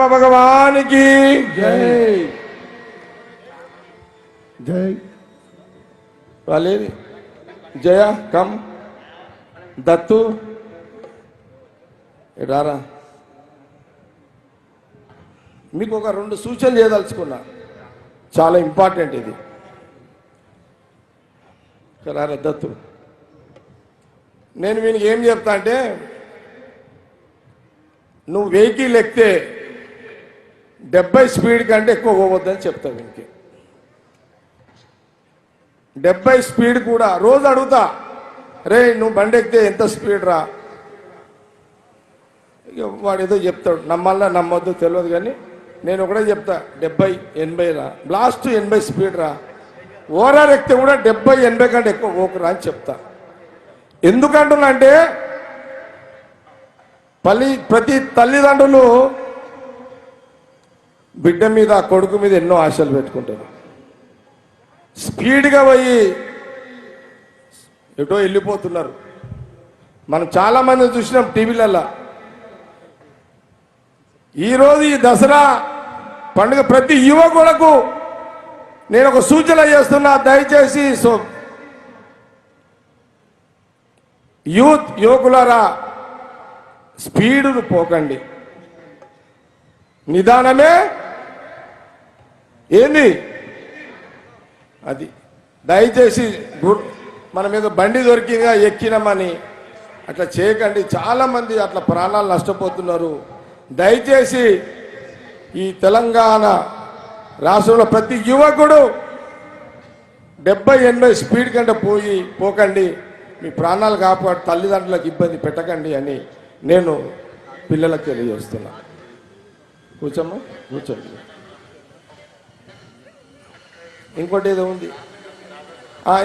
बाबा भगवान की जय जय वाले जया कम दत्तू రారా మీకు ఒక రెండు సూచనలు చేయదలుచుకున్నా చాలా ఇంపార్టెంట్ ఇది రారా దత్తు నేను వీనికి ఏం చెప్తా అంటే నువ్వు వెహికల్ ఎక్కితే 70 స్పీడ్ కంటే ఎక్కువ పోవద్దని చెప్తా వీనికి 70 స్పీడ్ కూడా రోజు అడుగుతా రే నువ్వు బండి ఎక్కితే ఎంత స్పీడ్ రా వాడు ఏదో చెప్తాడు నమ్మాలా నమ్మొద్దు తెలియదు కానీ నేను ఒకటే చెప్తా 70-80 రా లాస్ట్ 80 స్పీడ్ రా ఓవరాల్ ఎక్కితే కూడా 70-80 కంటే ఎక్కువ పోకురా అని చెప్తా ఎందుకంటున్నా అంటే ప్రతి తల్లిదండ్రులు బిడ్డ మీద కొడుకు మీద ఎన్నో ఆశలు పెట్టుకుంటారు స్పీడ్గా పోయి ఎటో వెళ్ళిపోతున్నారు మనం చాలా మంది చూసినాం టీవీలలో ఈరోజు ఈ దసరా పండుగ ప్రతి యువకులకు నేను ఒక సూచన చేస్తున్నా దయచేసి యువకులారా స్పీడును పోకండి నిదానమే ఏంది అది దయచేసి మన మీద బండి దొరికిందిగా ఎక్కినామని అట్లా చేయకండి చాలా మంది అట్లా ప్రాణాలు నష్టపోతున్నారు దయచేసి ఈ తెలంగాణ రాష్ట్రంలో ప్రతి యువకుడు 70-80 స్పీడ్ కంటే పోకండి మీ ప్రాణాలు కాపాడు తల్లిదండ్రులకు ఇబ్బంది పెట్టకండి అని నేను పిల్లలకు తెలియజేస్తున్నా కూర్చోమ్మా కూర్చోండి ఇంకోటి ఏదో ఉంది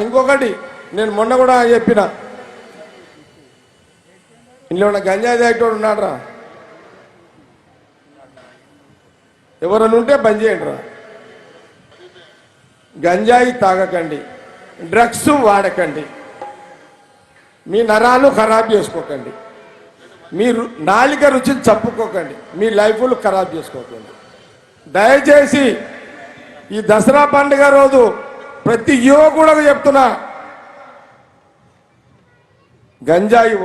ఇంకొకటి నేను మొన్న కూడా చెప్పిన ఇంట్లో ఉన్న గంజాయి తాగేటోడు ఉన్నాడు రా ఎవరైనా ఉంటే బంద్ చేయండి రా గంజాయి తాగకండి డ్రగ్స్ వాడకండి మీ నరాలు ఖరాబ్ చేసుకోకండి మీరు నాలిక రుచిని చంపుకోకండి మీ లైఫ్లు ఖరాబ్ చేసుకోకండి దయచేసి ఈ దసరా పండుగ రోజు ప్రతి యువకులకు చెప్తున్నా గంజాయి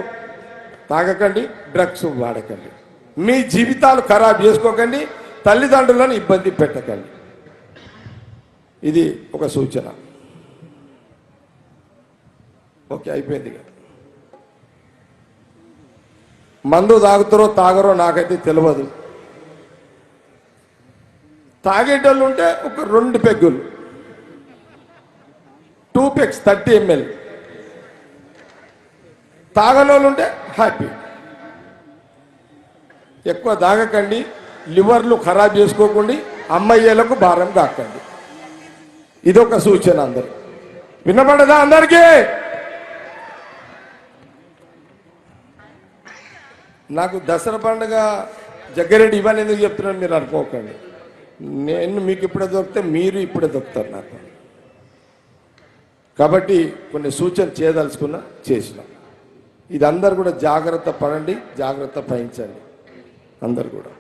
తాగకండి డ్రగ్స్ వాడకండి మీ జీవితాలు ఖరాబ్ చేసుకోకండి తల్లిదండ్రులను ఇబ్బంది పెట్టకండి ఇది ఒక సూచన ఓకే అయిపోయింది మందు తాగుతారో తాగరో నాకైతే తెలియదు తాగేటోళ్ళు ఉంటే ఒక 2 పెగ్గులు 2 పెగ్స్ 30 ml తాగనోళ్ళు ఉంటే హ్యాపీ ఎక్కువ తాగకండి లివర్లు ఖరాబ్ చేసుకోకండి అమ్మయ్యలకు భారం కాకండి ఇదొక సూచన అందరు వినపడదా అందరికీ నాకు దసరా పండుగ జగ్గారెడ్డి ఇవన్నీ ఎందుకు చెప్తున్నాను మీరు అనుకోకండి నేను మీకు ఇప్పుడే దొరికితే మీరు ఇప్పుడే దొరుకుతారు నాకు కాబట్టి కొన్ని సూచన చేయదలుచుకున్నా చేసిన ఇది అందరు కూడా జాగ్రత్త పడండి జాగ్రత్త వహించండి అందరు కూడా